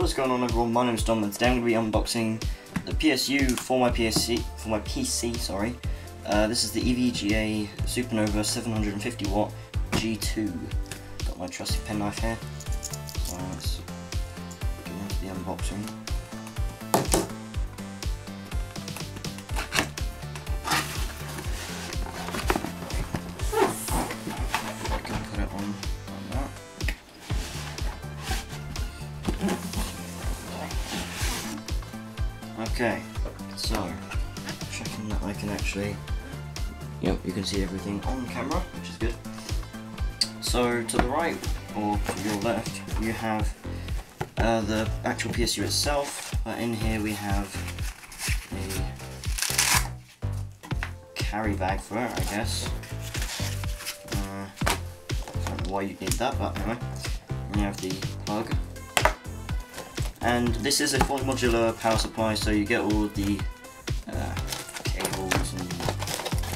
What's going on, everyone? My name is Dom, and today I'm going to be unboxing the PSU for my PC. Sorry, this is the EVGA SuperNova 750 watt G2. Got my trusty penknife here, so let's get into the unboxing. I can put it on that. Okay, so checking that I can actually, yep, you can see everything on camera, which is good. So to the right, or to your left, you have the actual PSU itself. In here we have a carry bag for it, I guess. I don't know why you'd need that, but anyway. And you have the plug. And this is a fully modular power supply, so you get all the cables and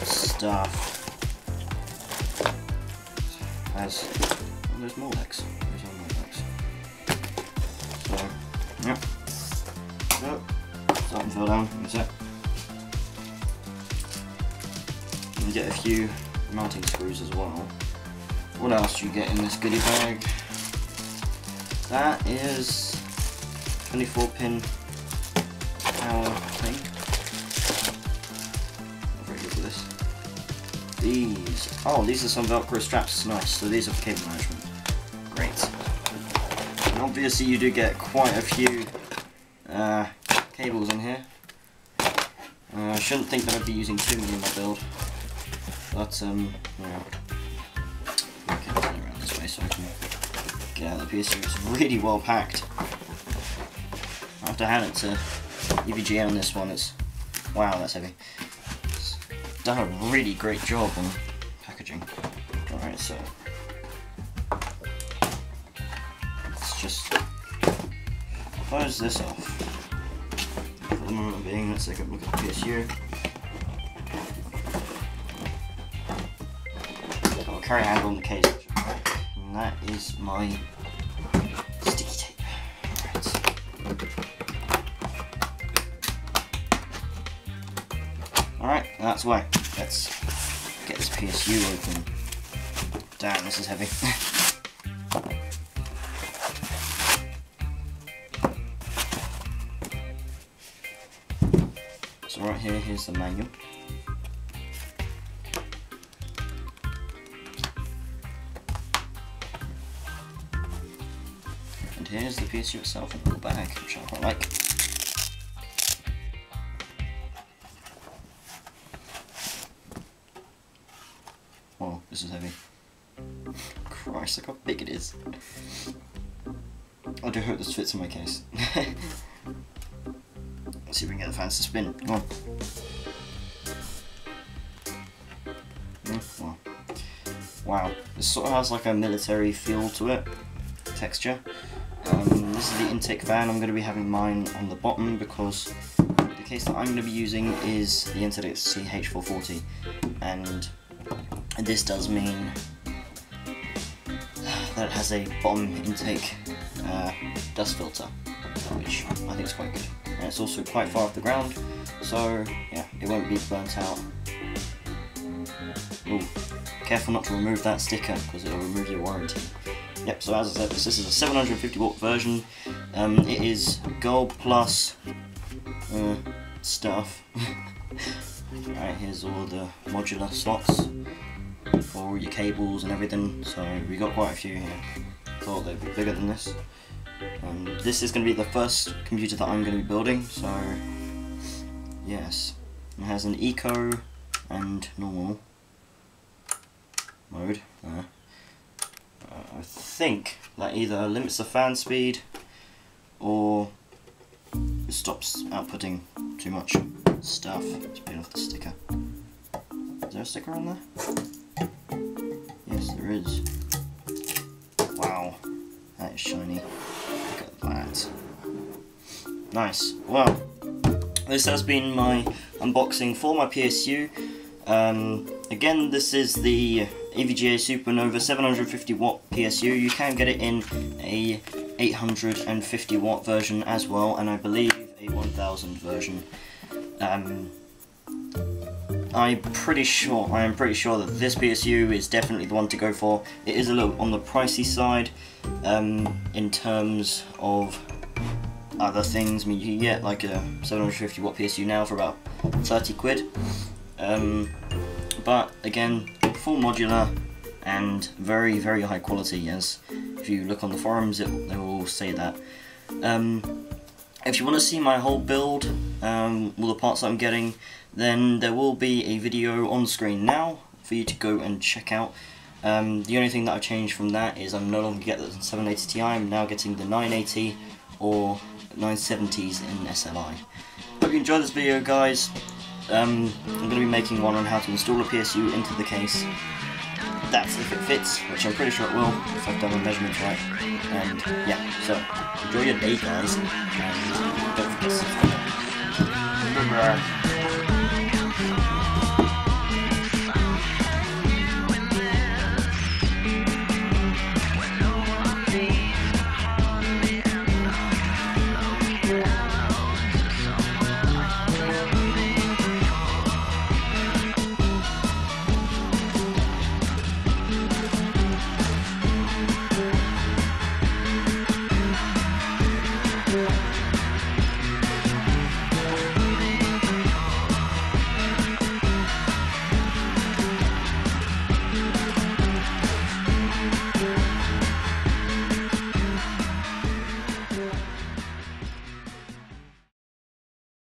stuff. As oh, there's more legs. There's all more legs. So, yep. So, starting to fell down. That's it. And you get a few mounting screws as well. What else do you get in this goodie bag? That is 24-pin power thing. I'm very good with this. These are some Velcro straps. Nice. So these are for cable management. Great. And obviously you do get quite a few cables in here. I shouldn't think that I'd be using too many in my build, but yeah. Okay, I'll turn around this way so I can get out of the PSU. It's really well packed. I have to hand it to EVGA on this one. It's, wow, that's heavy. It's done a really great job on packaging. Alright, so let's just close this off. For the moment being, let's take a look at the PSU. I'll carry a handle on the case, and that is my sticky tape. Alright, that's why. Let's get this PSU open. Damn, this is heavy. So right here, here's the manual. And here's the PSU itself in a little bag, which I quite like. Oh, this is heavy. Christ, look how big it is. I do hope this fits in my case. Let's see if we can get the fans to spin. Come on. Well. Wow, this sort of has like a military feel to it. Texture. This is the intake fan. I'm going to be having mine on the bottom because the case that I'm going to be using is the Intellect CH440, and this does mean that it has a bottom intake dust filter, which I think is quite good. And it's also quite far off the ground, so yeah, it won't be burnt out. Ooh, careful not to remove that sticker because it'll remove your warranty. Yep, so as I said, this is a 750 watt version. It is gold plus stuff. Alright, here's all the modular slots for all your cables and everything, so we got quite a few here. Thought they'd be bigger than this. This is going to be the first computer that I'm going to be building, so yes. It has an eco and normal mode there. I think that either limits the fan speed or it stops outputting too much stuff. Let's peel off the sticker. Is there a sticker on there? Yes, there is. Wow, that is shiny. Look at that. Nice. Well, this has been my unboxing for my PSU. Again, this is the EVGA SuperNova 750 watt PSU. You can get it in a 850 watt version as well, and I believe a 1000 version. I am pretty sure that this PSU is definitely the one to go for. It is a little on the pricey side in terms of other things. I mean, you can get like a 750 watt PSU now for about 30 quid. But again, full modular and very, very high quality, as if you look on the forums they will all say that. If you want to see my whole build, all the parts that I'm getting, then there will be a video on screen now for you to go and check out. The only thing that I've changed from that is I'm no longer getting the 780 Ti, I'm now getting the 980 or 970s in SLI. Hope you enjoyed this video, guys. I'm going to be making one on how to install a PSU into the case. That's if it fits, which I'm pretty sure it will, if I've done my measurements right. And yeah, so enjoy your day, guys, and don't forget to subscribe. Remember,